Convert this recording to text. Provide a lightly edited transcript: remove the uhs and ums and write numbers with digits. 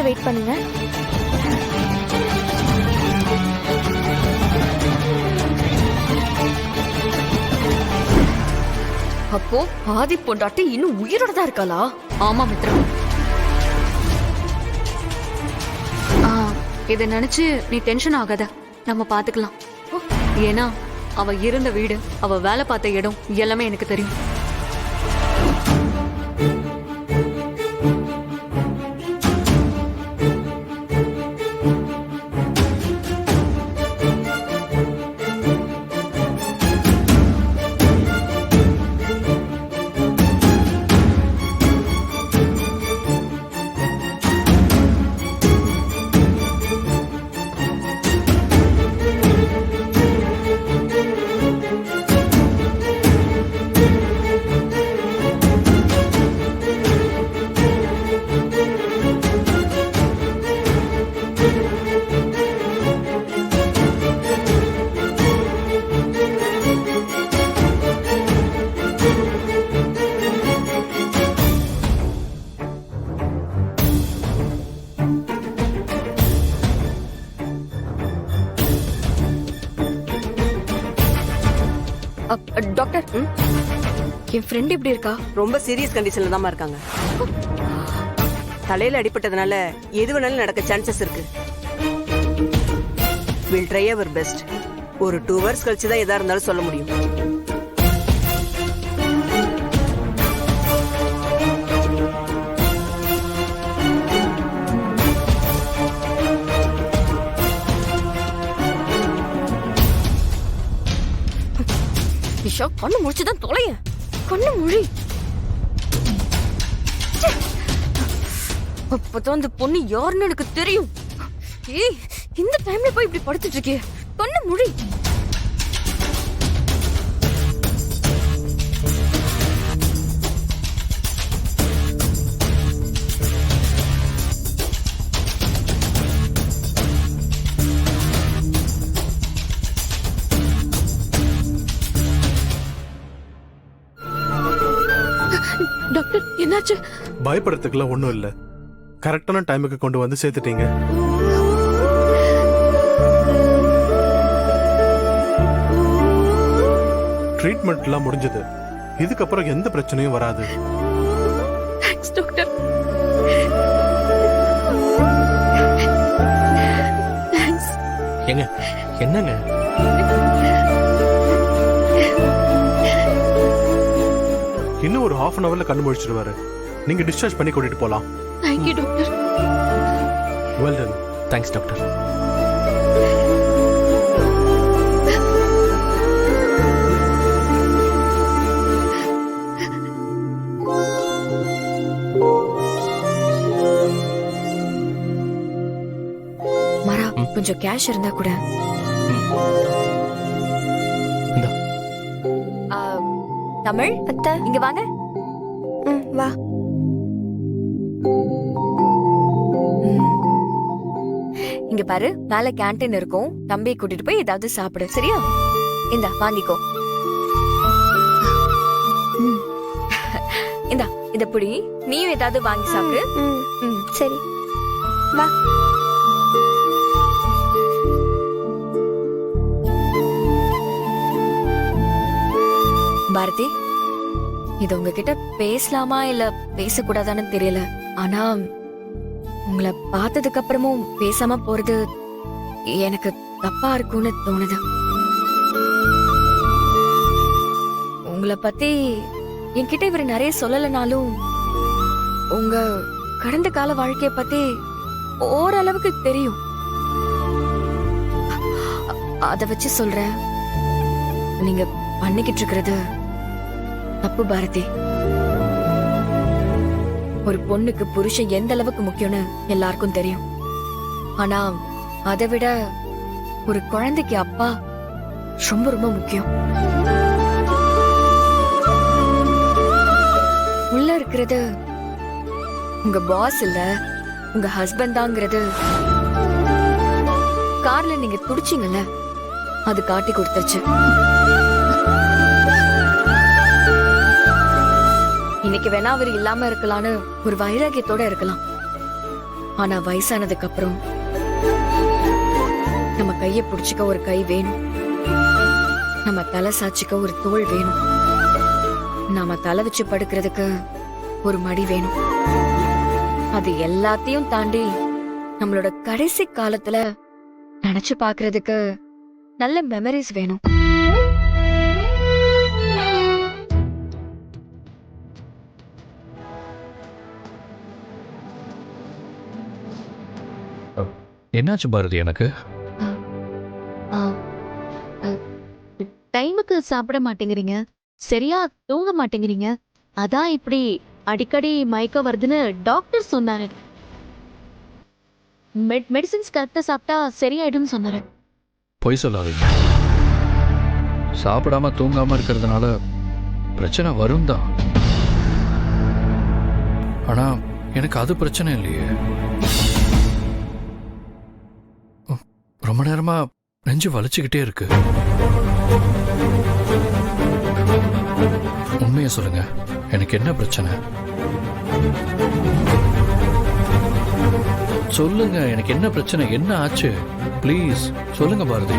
இங்கே வெயிட் பண்ணுங்க. அப்போ ஆதி பொண்டாட்டி இன்னும் உயிரோட தான் இருக்காளா? ஆமா மித்ரா. இத நினைச்சு நீ டென்ஷன் ஆகாத, நம்ம பாத்துக்கலாம். ஏன்னா அவ இருந்த வீடு, அவ வேலை பார்த்த இடம் எல்லாமே எனக்கு தெரியும். டாக்டர், என் ஃப்ரெண்ட் எப்படி இருக்கா? ரொம்ப சீரியஸ் கண்டிஷன்ல தான் இருக்காங்க. தலையில அடிபட்டதுனால எது வேணாலும் நடக்க சான்சஸ் இருக்கு. Will try our best. ஒரு 2 hours கழிச்சு தான் எதா இருந்தாலும் சொல்ல முடியும். நிஷா, கண்ணு முடிச்சுதான் தொலைய. கண்ணு மொழி. அப்பதான் அந்த பொண்ணு யாருன்னு எனக்கு தெரியும். ஏய், இந்த டைம்ல போய் இப்படி படுத்துட்டு இருக்கே. கண்ணு மொழி. டாக்டர், என்னாச்சு? பயப்படுறதுக்குலாம் ஒண்ணும் இல்ல. கரெக்டான டைமுக்கு கொண்டு வந்து சேர்த்துட்டீங்க. ட்ரீட்மெண்ட்லாம் முடிஞ்சது. இதுக்கப்புறம் எந்த பிரச்சனையும் வராது. Thanks doctor. தேங்க்ஸ். ஏங்க, என்னங்க? இன்னும் ஒரு 1/2 hourல கண்ணு முழிச்சிடுவாரு. நீங்க டிஸ்சார்ஜ் பண்ணி கூட்டிட்டு போலாம். Thank you doctor. Well done. Thanks doctor. மரா, கொஞ்சம் கேஷ் இருந்தா கூட. தமிழ் அத்தை, இங்க வாங்க. வா. இங்க பாரு, மேல கேண்டீன் இருக்கும். தம்பியை கூட்டிட்டு போய் ஏதாவது சாப்பிடு, சரியா? இந்தா வாங்கிக்கோ. இந்தா இத புடி. நீயும் ஏதாவது வாங்கி சாப்பிடு. சரி, வா. பாரதி, இது உங்ககிட்ட பேசலாமா இல்ல பேசக்கூடாதான்னு தெரியல. ஆனா உங்களை பார்த்ததுக்கு அப்புறமும் பேசாம போறது எனக்கு தப்பா இருக்கும்னு தோணுது. உங்களை பத்தி என்கிட்ட இவர் நிறைய சொல்லலனாலும் உங்க கடந்த கால வாழ்க்கைய பத்தி ஓரளவுக்கு தெரியும். அத வச்சு சொல்றேன், நீங்க பண்ணிக்கிட்டு இருக்கிறது தப்பு பாரதி. ஒரு பொண்ணுக்கு புருஷன் எந்த அளவுக்கு முக்கியம்னு எல்லாருக்கும் தெரியும். ஆனா அதை விட ஒரு குழந்தைக்கு அப்பா ரொம்ப ரொம்ப முக்கியம். உள்ள இருக்கிறது உங்க பாஸ் இல்ல, உங்க ஹஸ்பண்ட் தாங்கிறது கார்ல நீங்க துடிச்சீங்கல்ல, அது காட்டி கொடுத்துச்சு. இன்னைக்கு வேணா அவர் இல்லாம இருக்கலான்னு ஒரு வைராகியத்தோட இருக்கலாம். ஆனா வயசானதுக்கு அப்புறம் நம்ம கைய புடிச்சுக்க ஒரு கை வேணும், நம்ம தலை சாச்சிக்க ஒரு தோள் வேணும், நாம தலை வச்சு படுக்கிறதுக்கு ஒரு மடி வேணும். அது எல்லாத்தையும் தாண்டி நம்மளோட கடைசி காலத்துல நினைச்சு பாக்குறதுக்கு நல்ல மெமரிஸ் வேணும். என்னாச்சு பாரதி எனக்கு? டைமுக்கு சாப்பிட மாட்டேங்கிறீங்க, சரியா தூங்க மாட்டேங்கிறீங்க, அதான் இப்படி அடிக்கடி மயக்கம் வருதுன்னு டாக்டர் சொன்னாரு. மெடிசின்ஸ் கரெக்டா சாப்பிட்டா சரியாயிடும்னு சொன்னாரு. பொய் சொல்லாதீங்க. சாப்பிடாம தூங்காம இருக்கிறதுனால பிரச்சனை வரும் தான். ஆனா எனக்கு அது பிரச்சனை இல்லையே. ரொம்ப நேரமா நெஞ்சு வலிச்சுக்கிட்டே இருக்கு. உண்மையை சொல்லுங்க, எனக்கு என்ன பிரச்சனை? சொல்லுங்க, எனக்கு என்ன பிரச்சனை, என்ன ஆச்சு? ப்ளீஸ் சொல்லுங்க பாரதி.